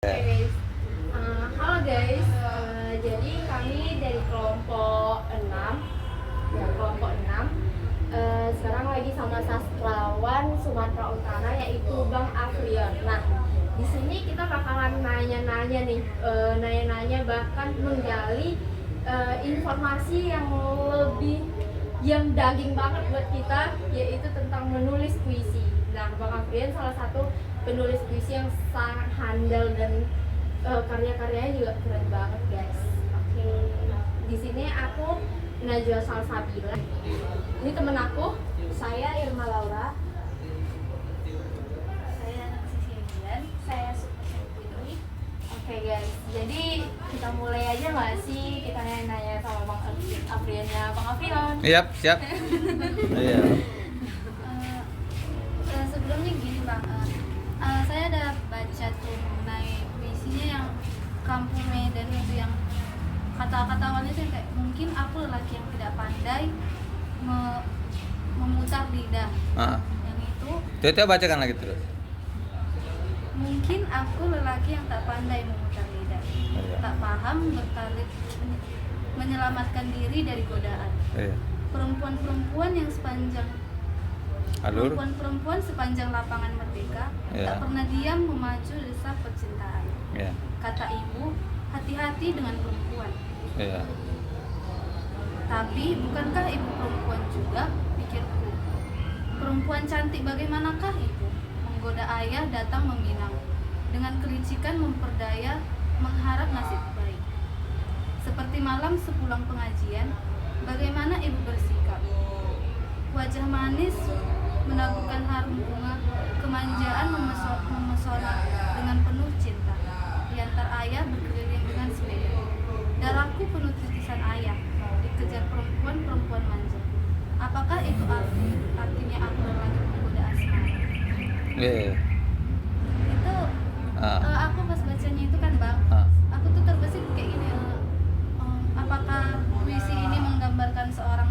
Oke guys, halo guys. Jadi kami dari kelompok 6, ya kelompok 6. Sekarang lagi sama sastrawan Sumatera Utara yaitu Bang Afrion. Nah, di sini kita bakalan nanya-nanya nih, nanya-nanya bahkan menggali informasi yang lebih yang daging banget buat kita, yaitu tentang menulis puisi. Nah, Bang Afrion salah satu penulis puisi yang sangat handal dan karya-karyanya juga keren banget guys. Oke, di sini aku Najwa Salsabila. Ini temen aku, saya Irma Laura. Saya Sisi Dian, saya Super Putri. Oke guys, jadi kita mulai aja nggak sih? Kita nanya-nanya sama Bang Afrionnya Bang Afrion. Siap, siap. Iya. Sebelumnya gini Bang, saya ada baca tuh mengenai puisinya yang Kampung Medan itu, yang kata-kata awalnya tuh kayak mungkin aku lelaki yang tidak pandai memutar lidah. Yang itu Coba bacakan lagi terus. mungkin aku lelaki yang tak pandai memutar lidah, Iya. tak paham bertalik menyelamatkan diri dari godaan. Iya. Perempuan-perempuan yang sepanjang Alur. Perempuan-perempuan sepanjang lapangan merdeka Ya. tak pernah diam memacu desah percintaan. Iya. Kata ibu, hati-hati dengan perempuan. Iya. Tapi bukankah ibu perempuan juga, pikirku. Perempuan cantik bagaimanakah ibu? Menggoda ayah datang meminang, dengan kelicikan memperdaya, mengharap nasib baik. Seperti malam sepulang pengajian, bagaimana ibu bersikap? Wajah manis menaburkan harum bunga, kemanjaan memesona dengan penuh cinta. Diantar ayah berkeliling dengan sepeda. Darahku penuh titisan ayah, dikejar perempuan-perempuan manja. Apakah itu artinya aku lagi menggoda asmara? Iya. Itu aku pas bacanya itu kan Bang, aku tuh terbesit kayak gini. Apakah puisi ini menggambarkan seorang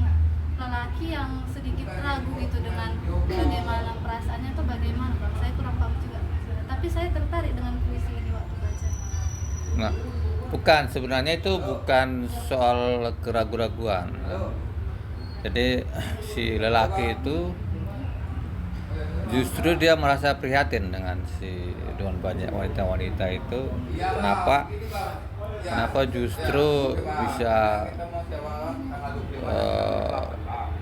lelaki yang sedikit ragu gitu dengan bagaimana perasaannya atau bagaimana Bang? Saya kurang paham juga. Tapi saya tertarik dengan puisi ini waktu baca. Nah, bukan, sebenarnya itu bukan soal keraguan-raguan. Jadi si lelaki itu justru dia merasa prihatin dengan banyak wanita-wanita itu. Kenapa justru bisa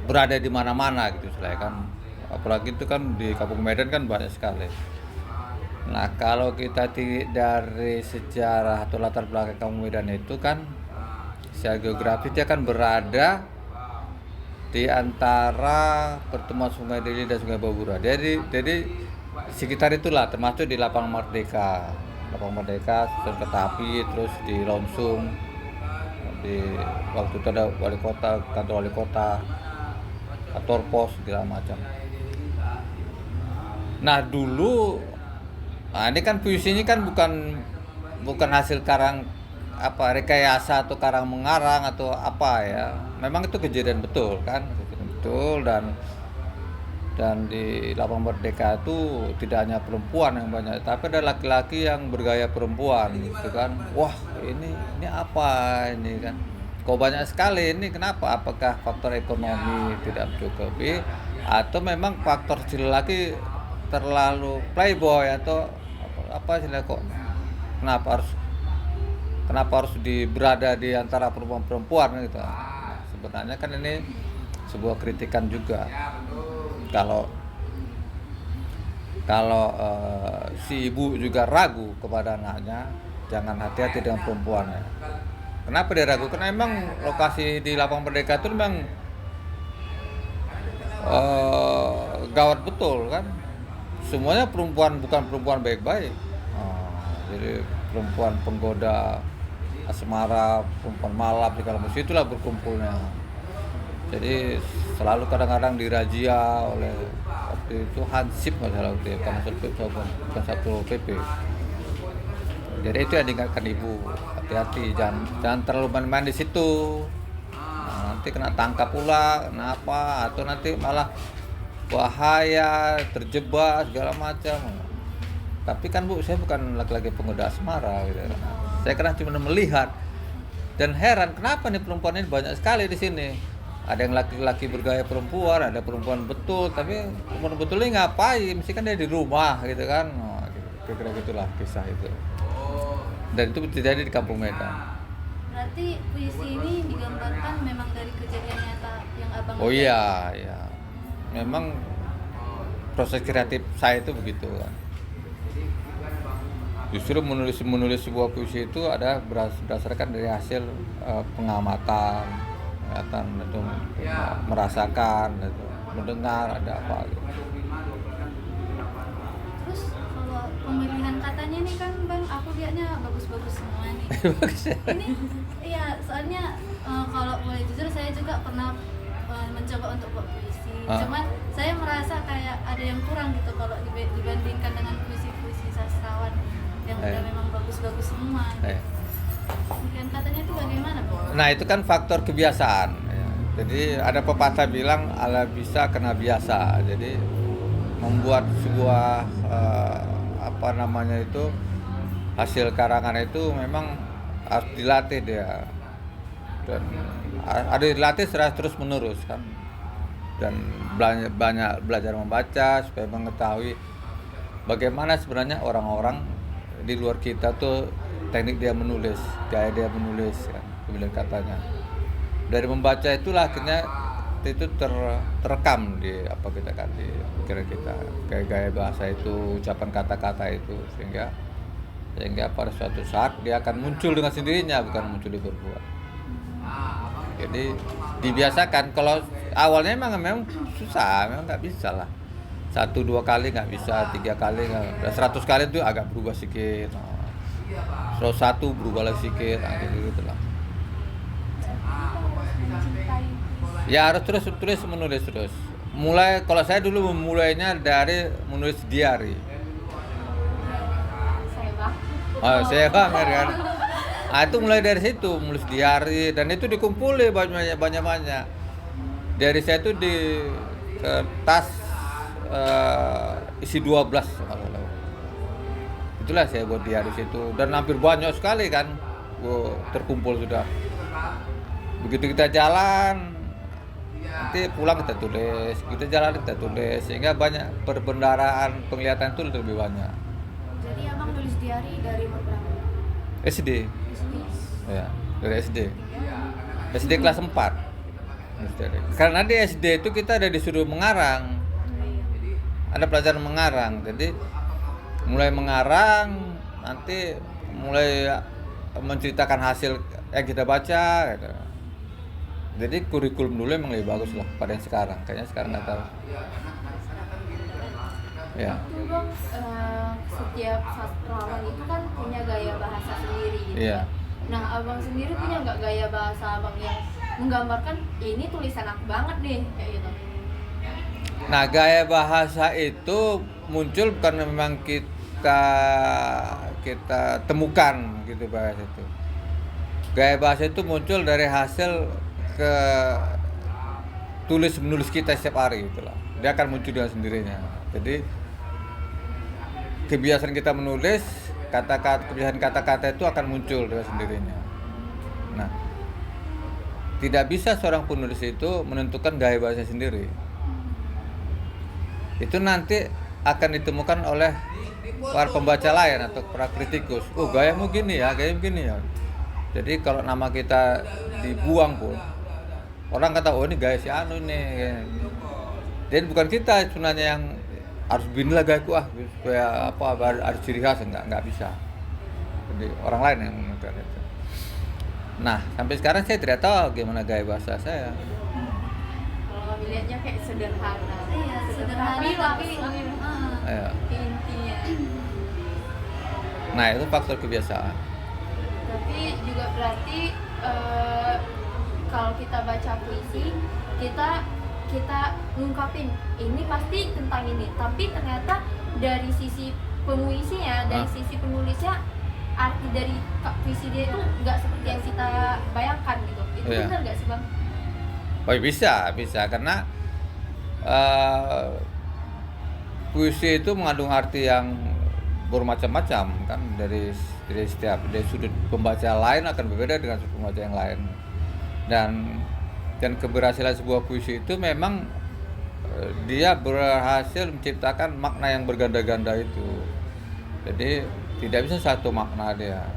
berada di mana-mana gitu, selain kan, apalagi itu kan di Kampung Medan kan banyak sekali. Nah, kalau kita dari sejarah atau latar belakang Kampung Medan itu kan secara geografis dia kan berada di antara pertemuan Sungai Deli dan Sungai Babura. Jadi sekitar itulah, termasuk di Lapangan Merdeka, Stasiun Kereta Api, terus di Lonsung. Di waktu itu ada wali kota, kantor wali kota, kantor pos, segala macam. Nah dulu, ini kan puisi ini kan bukan hasil karang rekayasa atau karang mengarang atau apa ya. Memang itu kejadian betul kan, dan di Lapangan Merdeka itu tidak hanya perempuan yang banyak, tapi ada laki-laki yang bergaya perempuan gitu kan. Wah, ini apa ini kan? Kok banyak sekali ini, kenapa? Apakah faktor ekonomi tidak mencukupi atau memang faktor si lelaki terlalu playboy atau apa sih kok? Kenapa harus berada di antara perempuan gitu? Sebenarnya kan ini sebuah kritikan juga. Kalau si ibu juga ragu kepada anaknya, jangan hati-hati dengan perempuannya. Kenapa dia ragu? Karena emang lokasi di Lapangan Merdeka itu memang gawat betul kan. Semuanya perempuan, bukan perempuan baik-baik. Jadi perempuan penggoda asmara, perempuan malam, segala macam, itulah berkumpulnya. Jadi selalu kadang-kadang dirazia oleh waktu itu Hansip masalah waktu itu, bukan Satpol PP. Jadi itu yang diingatkan ibu, hati-hati, jangan terlalu main-main di situ. Nanti kena tangkap pula, kenapa? Atau nanti malah bahaya, terjebak segala macam. Tapi kan Bu, saya bukan laki-laki penggoda asmara gitu. Saya kan cuma melihat dan heran kenapa nih perempuan ini banyak sekali di sini. Ada yang laki-laki bergaya perempuan, ada perempuan betul, tapi perempuan betul ini ngapain? Mesti kan dia di rumah gitu kan. Oh, kira-kira gitulah kisah itu. Dan itu terjadi di Kampung Medan. Berarti puisi ini digambarkan memang dari kejadian nyata yang abang Oh lihat? iya, iya. Memang proses kreatif saya itu begitu kan. Justru menulis sebuah puisi itu ada berdasarkan dari hasil pengamatan, itu merasakan, itu mendengar ada apa gitu. Terus kalau pemilihan katanya nih kan bang, aku lihatnya bagus-bagus semua nih. Bagus ya? Ini iya, soalnya kalau boleh jujur saya juga pernah mencoba untuk buat puisi. Cuman saya merasa kayak ada yang kurang gitu kalau dibandingkan dengan puisi-puisi sastrawan yang udah memang bagus-bagus semua. Pemilihan katanya itu bagaimana bang? Nah itu kan faktor kebiasaan. Ya. Jadi ada pepatah bilang ala bisa kena biasa. Jadi membuat sebuah apa namanya itu hasil karangan itu memang harus dilatih dia, dan ada dilatih secara terus menerus kan, dan banyak belajar membaca supaya mengetahui bagaimana sebenarnya orang-orang di luar kita tuh teknik dia menulis, gaya dia menulis kan, pemilihan katanya. Dari membaca itulah akhirnya itu terekam di apa kita kan di pikiran kita, gaya bahasa itu, ucapan kata-kata itu, sehingga pada suatu saat dia akan muncul dengan sendirinya, bukan muncul diperbuat. Jadi dibiasakan. Kalau awalnya memang susah, memang nggak bisa lah. 1-2 kali nggak bisa, 3 kali nggak, 100 kali itu agak berubah sedikit. 101 berubah lagi sedikit, gitu lah. Ya harus terus menulis terus. Mulai kalau saya dulu memulainya dari menulis diary. Saya banget kan. Nah, itu mulai dari situ, menulis diary, dan itu dikumpulin banyak. Dari saya itu di kertas isi 12 kalau. Itulah saya buat diary situ, dan hampir banyak sekali kan. Terkumpul sudah. Begitu kita jalan, nanti pulang kita tulis, kita jalan kita tulis, sehingga banyak perbendaharaan penglihatan itu lebih banyak. Jadi abang nulis diary dari umur berapa? SD. Ya, dari SD. SD kelas 4. Karena di SD itu kita ada disuruh mengarang. Ada pelajaran mengarang. Jadi mulai mengarang, nanti mulai menceritakan hasil yang kita baca gitu. Jadi kurikulum dulu emang lebih bagus lah pada yang sekarang. Kayaknya sekarang nggak tahu. Ya. Itu bang, setiap sastrawan itu kan punya gaya bahasa sendiri gitu. Iya. Nah abang sendiri punya nggak gaya bahasa abang yang menggambarkan ini tulisan aku banget nih kayak gitu? Nah gaya bahasa itu muncul bukan memang kita temukan gitu bahasa itu. Gaya bahasa itu muncul dari hasil tulis menulis kita setiap hari itulah. Dia akan muncul dengan sendirinya. Jadi kebiasaan kita menulis, kebiasaan kata-kata itu akan muncul dengan sendirinya. Nah, tidak bisa seorang penulis itu menentukan gaya bahasa sendiri. Itu nanti akan ditemukan oleh para pembaca lain atau para kritikus. Oh, gayamu gini ya, gayamu gini ya. Jadi kalau nama kita dibuang pun, orang kata, oh ini gaya si anu ini. Dan bukan kita sebenarnya yang harus beginilah gayaku supaya ada ciri khas, nggak bisa. Jadi orang lain yang menentukan itu. Nah sampai sekarang saya tidak tahu gimana gaya bahasa saya. Kalau kami lihatnya kayak sederhana. Iya, sederhana tapi intinya. Nah itu faktor kebiasaan. Tapi juga berarti kalau kita baca puisi, kita ngungkapin ini pasti tentang ini, tapi ternyata dari sisi penulisnya, dari sisi penulisnya, arti dari puisi dia itu nggak seperti yang kita bayangkan gitu. Itu benar nggak sih bang? Oh bisa karena puisi itu mengandung arti yang bermacam-macam kan, dari sudut pembaca lain akan berbeda dengan sudut pembaca yang lain. Dan keberhasilan sebuah puisi itu memang dia berhasil menciptakan makna yang berganda-ganda itu. Jadi tidak bisa satu makna dia,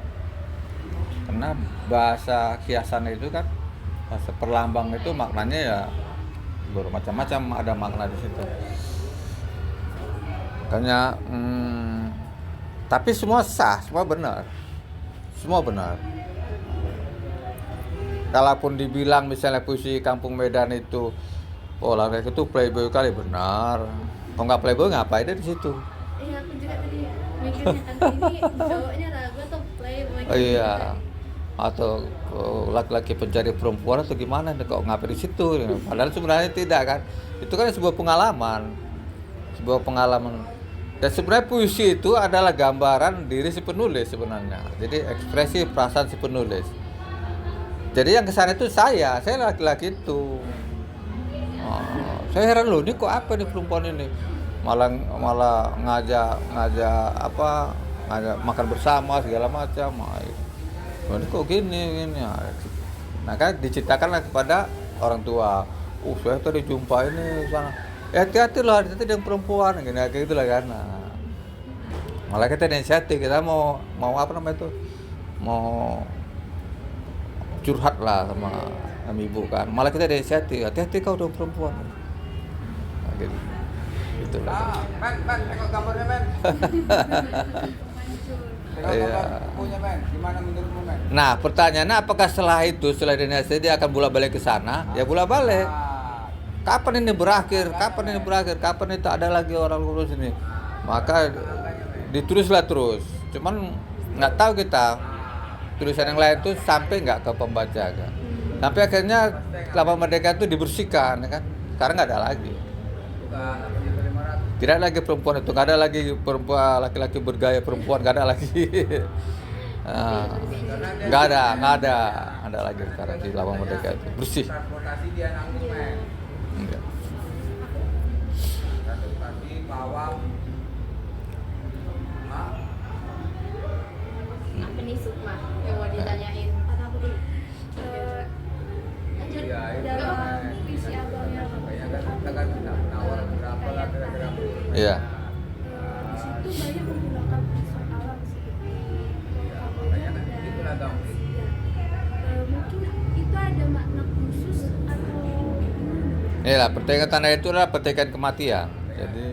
karena bahasa kiasan itu kan, bahasa perlambang itu maknanya ya bermacam-macam, ada makna di situ. Makanya tapi semua sah, semua benar, kalaupun dibilang misalnya puisi Kampung Medan itu kayak itu playboy kali, benar. Kalau nggak playboy ngapain dia di situ? Iya, aku juga tadi mikirnya kan ini cowoknya ragu atau playboy. Iya, atau laki-laki pencari perempuan atau gimana, kok ngapain di situ? Padahal sebenarnya tidak kan, itu kan sebuah pengalaman. Dan sebenarnya puisi itu adalah gambaran diri si penulis sebenarnya. Jadi ekspresi perasaan si penulis. Jadi yang kesana itu saya laki-laki itu. Saya heran loh, ini kok apa nih perempuan ini malah ngajak makan bersama segala macam. Ini kok gini. Nah kan diceritakanlah kepada orang tua. Saya tadi jumpa ini sana. Hati-hati loh, hati-hati dengan perempuan, kayak gitu lah kan. Nah, malah kita inisiatif, kita mau apa namanya itu, mau curhat lah sama ibu kan. Malah kita inisiatif, hati-hati kau dengan perempuan. Nah, gitu. Itulah. Men, tengok gambarnya, men. Iya. Punya, men. Gimana menurutmu, men? Nah, pertanyaannya apakah setelah dinasti dia akan bolak-balik ke sana? Ya bolak-balik. Kapan ini berakhir? Kapan itu ada lagi orang lulus ini? Maka ditulislah terus. Cuman nggak tahu kita tulisan yang lain tuh sampai nggak ke pembaca kan. Sampai akhirnya Lapang Merdeka itu dibersihkan, ya kan? Sekarang nggak ada lagi. Tidak lagi perempuan itu, nggak ada lagi perempuan laki-laki bergaya perempuan, nggak ada lagi. Nggak ada lagi sekarang di Lapang Merdeka itu bersih. Transportasi dia nanggung, men. Enggak. Transportasi pawang. Apa nih Sukma yang mau ditanyain? Kata aku dulu. Iya, itu Dalam men. visi abangnya Kayaknya kan kita kan tidak menawar berapa lah kira-kira. Iya. di situ banyak menggunakan pisau alam sih. Makanya kan itulah dong. Ya. Mungkin itu ada makna khusus atau Inilah pertikaian tanah itu adalah pertikaian kematian. Jadi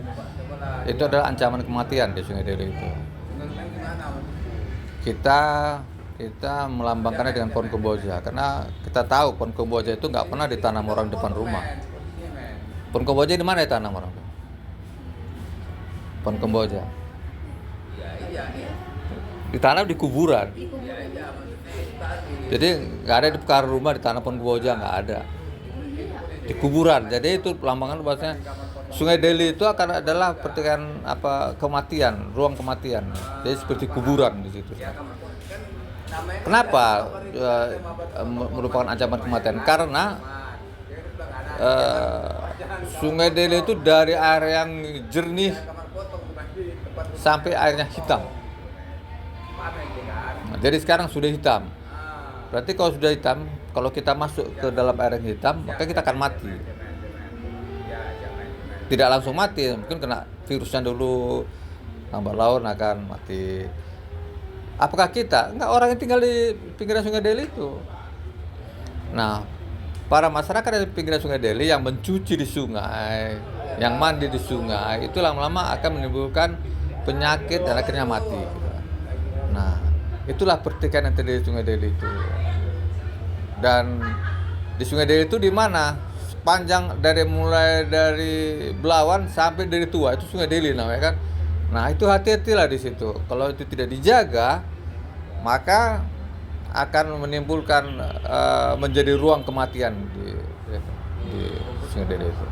itu adalah ancaman kematian di Sungai Deli itu. Menurutmu gimana? Kita melambangkannya dengan pohon kemboja, karena kita tahu pohon kemboja itu nggak pernah ditanam orang depan rumah. Pohon kemboja di mana ditanam orang? Pohon kemboja ditanam di kuburan. Jadi nggak ada di depan rumah ditanam pohon kemboja, nggak ada. Di kuburan. Jadi itu pelambangan bahasanya Sungai Deli itu akan adalah pertikaian kematian, ruang kematian. Jadi seperti kuburan di situ. Kenapa merupakan ancaman kematian? Karena Sungai Deli itu dari air yang jernih sampai airnya hitam. Nah, jadi sekarang sudah hitam. Berarti kalau sudah hitam, kalau kita masuk ke dalam air yang hitam, maka kita akan mati. Tidak langsung mati, mungkin kena virusnya dulu, lambat laun akan mati. Apakah kita? Enggak, orang yang tinggal di pinggiran Sungai Deli itu. Nah, para masyarakat di pinggiran Sungai Deli yang mencuci di sungai, yang mandi di sungai, itu lama-lama akan menimbulkan penyakit dan akhirnya mati. Nah, itulah pertikaian yang terjadi di Sungai Deli itu. Dan di Sungai Deli itu di mana? Sepanjang mulai dari Belawan sampai dari Tua itu Sungai Deli namanya kan. Nah, itu hati-hatilah di situ. Kalau itu tidak dijaga, maka akan menimbulkan menjadi ruang kematian di Sungai Deli itu.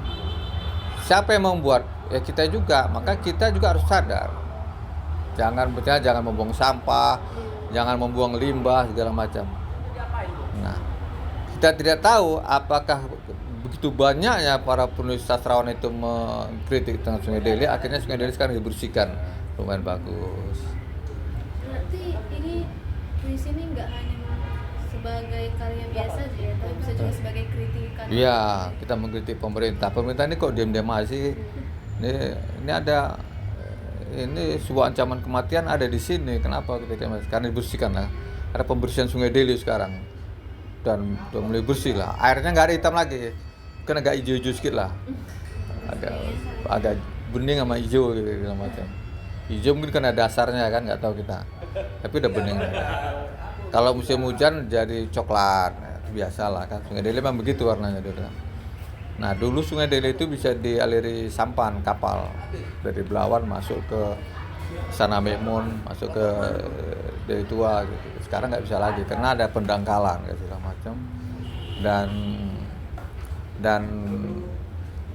Siapa yang membuat? Ya kita juga. Maka kita juga harus sadar. Jangan membuang sampah, jangan membuang limbah segala macam. Nah, kita tidak tahu apakah begitu banyaknya para penulis sastrawan itu mengkritik tentang Sungai Deli, akhirnya Sungai Deli sekarang dibersihkan lumayan bagus. Berarti ini puisi ini nggak hanya sebagai karya biasa aja ya, tapi bisa juga sebagai kritikan. Iya, kita mengkritik pemerintah. Pemerintah ini kok diam-diam aja sih? Ini ada ini sebuah ancaman kematian ada di sini. Kenapa kita diam aja? Karena dibersihkan lah. Ada pembersihan Sungai Deli sekarang dan udah mulai bersih lah. Airnya nggak ada hitam lagi, kan agak hijau-hijau sedikit lah. Agak bening sama hijau gitu segala macam. Hijau mungkin karena dasarnya kan nggak tahu kita. Tapi udah bening. Kalau musim hujan jadi coklat, biasa lah kan. Sungai Deli memang begitu warnanya dulu. Nah dulu Sungai Deli itu bisa dialiri sampan kapal dari Belawan masuk ke Sana Mekmun, masuk ke Deli Tua gitu. Sekarang nggak bisa lagi karena ada pendangkalan kayak segala macam. Dan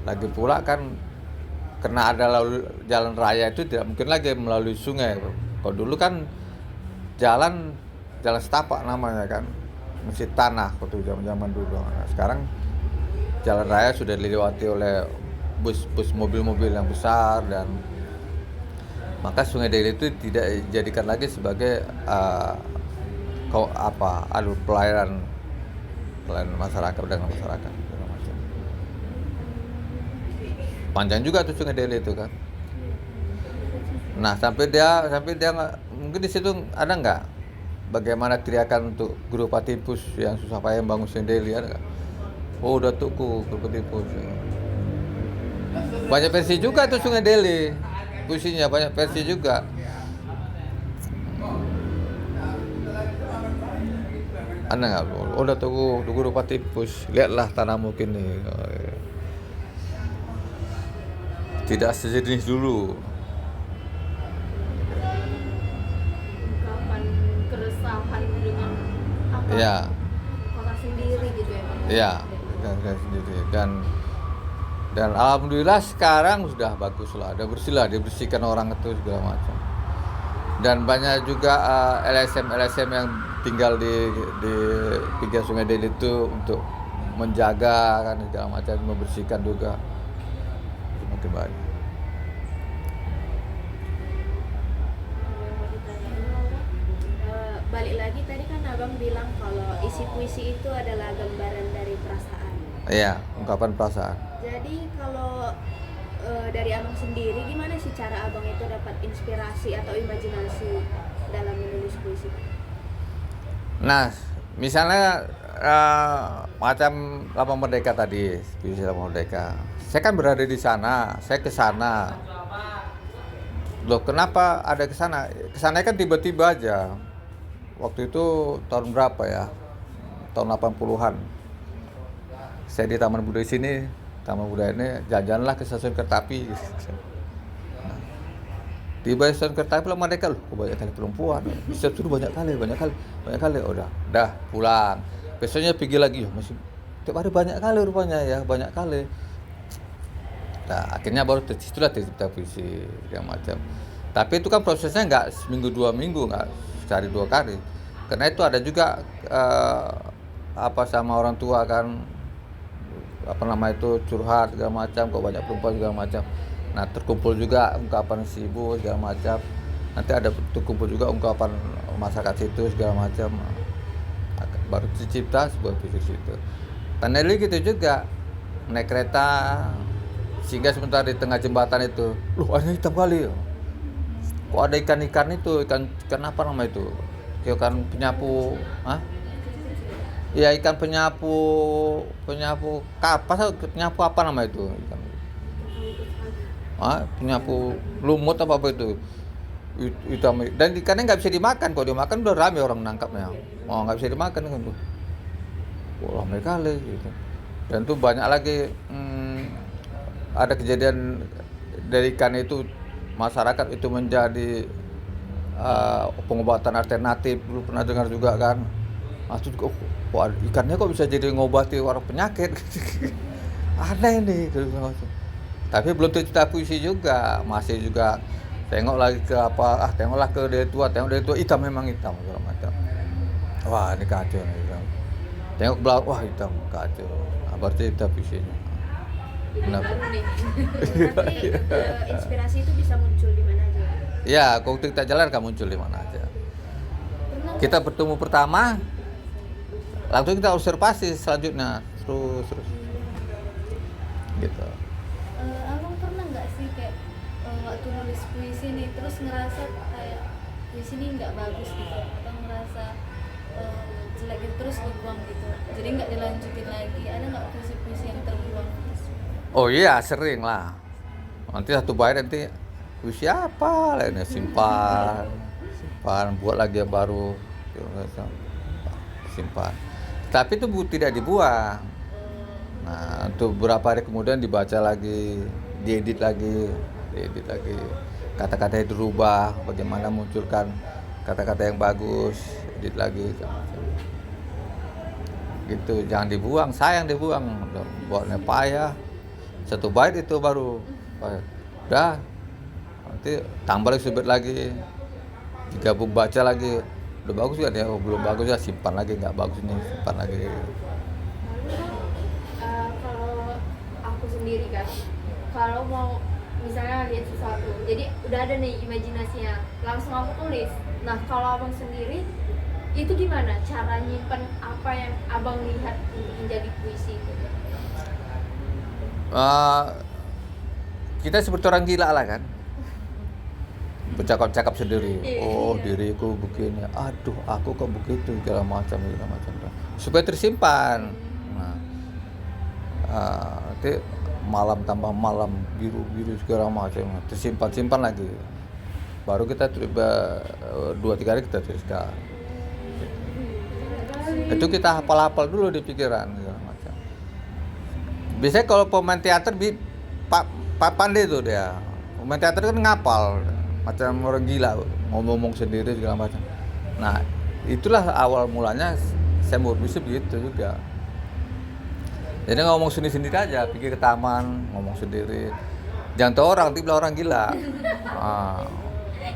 lagi pula kan karena ada jalan raya itu tidak mungkin lagi melalui sungai. Kalau dulu kan jalan setapak namanya kan, masih tanah waktu zaman dulu. Nah, sekarang jalan raya sudah dilewati oleh bus mobil-mobil yang besar dan maka Sungai Deli itu tidak dijadikan lagi sebagai pelayanan masyarakat dengan masyarakat. Panjang juga tuh Sungai Deli itu kan. Nah sampai dia mungkin di situ ada nggak bagaimana teriakan untuk Guru Patipus yang susah payah bangun Sungai Deli ada nggak? Oh udah tuku Guru Patipus. Banyak versi juga tuh Sungai Deli, puisinya banyak versi juga. Ada nggak? Oh udah tuku Guru Patipus, lihatlah tanahmu kini. Tidak sejenis dulu. Ungkapan keresahan dengan apa Ya, kota sendiri gitu ya Bang? ya, dan sendiri dan alhamdulillah sekarang sudah bagus lah, udah bersih lah, dibersihkan orang itu segala macam. Dan banyak juga LSM yang tinggal di pinggir Sungai Deli itu untuk menjaga kan segala macam, membersihkan juga. Makin banyak. Balik lagi tadi kan Abang bilang kalau isi puisi itu adalah gambaran dari perasaan. Iya, ungkapan perasaan. Jadi kalau dari Abang sendiri gimana sih cara Abang itu dapat inspirasi atau imajinasi dalam menulis puisi? Nah, misalnya macam Lapang Merdeka tadi, puisi Lapang Merdeka. Saya kan berada di sana, saya ke sana. Loh, kenapa ada ke sana? Ke sana kan tiba-tiba aja. Waktu itu tahun berapa ya? Tahun 80-an. Saya di Taman Budaya sini, Taman Budaya ini jalan-jalanlah ke stasiun kereta api. Nah, tiba di stasiun kereta api lah mereka loh, banyak kali perempuan. Bisa suruh banyak kali. Udah pulang. Besoknya pergi lagi, masih tiap hari banyak kali rupanya ya, banyak kali. Nah, akhirnya baru terciptalah tercipta puisi yang macam. Tapi itu kan prosesnya nggak seminggu 2 minggu, nggak sehari 2 kali. Karena itu ada juga sama orang tua kan, curhat segala macam, kok banyak perempuan segala macam. Nah terkumpul juga ungkapan si ibu segala macam. Nanti ada terkumpul juga ungkapan masyarakat situ segala macam. Baru tercipta sebuah puisi itu. Paneli gitu juga, naik kereta sehingga sebentar di tengah jembatan itu, loh ada hitam kali. Kok ada ikan itu, ikan apa nama itu? Ikan penyapu, ya ikan penyapu kapas, penyapu apa nama itu? Penyapu lumut apa itu? Hitam. Dan ikannya nggak bisa dimakan, kalau dimakan udah rame orang nangkapnya. Nggak bisa dimakan kan tuh. Wah mereka kali gitu. Dan tuh banyak lagi ada kejadian dari ikan itu, masyarakat itu menjadi pengobatan alternatif. Dulu pernah dengar juga kan, ikannya kok bisa jadi ngobati orang penyakit. Aneh ini. Tapi belum tercipta puisi juga, masih juga tengok lagi ke tengoklah ke Deli Tua, hitam memang hitam segala macam. Wah ini kacau nih. Tengok belakang, wah hitam kacau. Berarti tercipta puisinya. Baru nih. Berarti inspirasi itu bisa muncul di mana aja? Ya, waktu kita jalan kan muncul di mana aja. Pernah Kita bertemu pertama, langsung kita observasi selanjutnya terus gitu. Abang pernah nggak sih kayak waktu nulis puisi nih terus ngerasa kayak puisi ini nggak bagus gitu atau ngerasa jelek gitu terus dibuang gitu jadi nggak dilanjutin lagi, ada nggak puisi-puisi yang terbuang? Oh iya, sering lah. Nanti satu bait nanti puisi apa lainnya simpan, buat lagi yang baru, simpan. Tapi itu tidak dibuang. Nah, untuk beberapa hari kemudian dibaca lagi, diedit lagi. Kata-katanya dirubah, bagaimana munculkan kata-kata yang bagus, edit lagi. Gitu, jangan dibuang, sayang dibuang. Buatnya payah. Satu bait itu baru udah nanti tambah lagi subit lagi, digabung baca lagi, udah bagus kan ya, belum bagus ya simpan lagi, nggak bagus nih simpan lagi. Kalau aku sendiri kan, kalau mau misalnya lihat sesuatu, jadi udah ada nih imajinasinya, langsung aku tulis. Nah kalau abang sendiri itu gimana cara nyimpen apa yang abang lihat untuk menjadi puisi itu? Kita seperti orang gila lah kan, bercakap-cakap sendiri. Oh diriku begini, aduh aku kok begitu, segala macam supaya tersimpan. Nah, nanti malam tambah malam biru segala macam tersimpan lagi, baru kita 2-3 hari kita tuliskan. Itu kita hafal dulu di pikiran segala macam. Biasanya kalau pemain teater pandai tuh dia. Pemain teater kan ngapal macam orang gila, ngomong sendiri segala macam. Nah, itulah awal mulanya saya mau bisa begitu juga. Jadi ngomong sendiri aja, pergi ke taman, ngomong sendiri. Jangan tahu orang, tiba orang gila.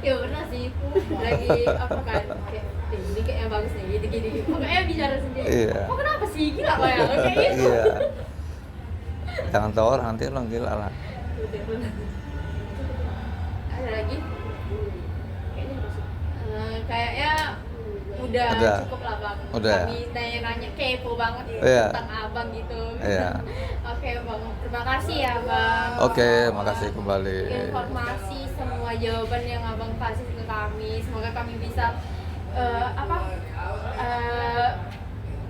Ya pernah sih, lagi apa kan, kayak ini kayak yang bagus nih, gini pokoknya bicara sendiri. Iya. Oh kenapa sih, gila kok ya, kayak gitu. Iya. Jangan tahu orang, nanti orang gila lah. Ada lagi? Kayaknya apa sih? Kayaknya udah Ada. cukup lah bang. Udah. Kami nanya-nanya kepo banget Iya. tentang abang gitu. Iya. Oke bang, terima kasih ya bang. Oke, makasih kembali. Informasi semua jawaban yang abang kasih ke kami. Semoga kami bisa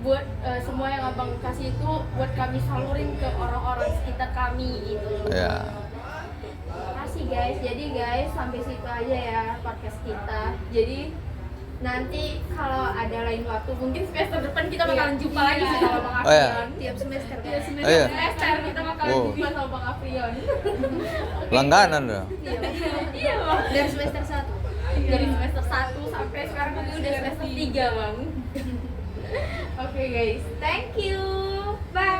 buat semua yang abang kasih itu buat kami salurin ke orang-orang sekitar kami gitu. Ya. Terima kasih guys. Jadi guys sampai situ aja ya podcast kita. Jadi nanti kalau ada lain waktu mungkin semester depan kita bakalan jumpa lagi sama Bang Oh, iya. Afrion. Tiap semester kan? Tiap Oh, iya. semester kita bakalan Wow. jumpa sama Bang Afrion. Langganan dong. Iya bang. Dari semester 1 Dari semester 1 sampai sekarang kami udah semester 3 bang. Oke guys, thank you. Bye.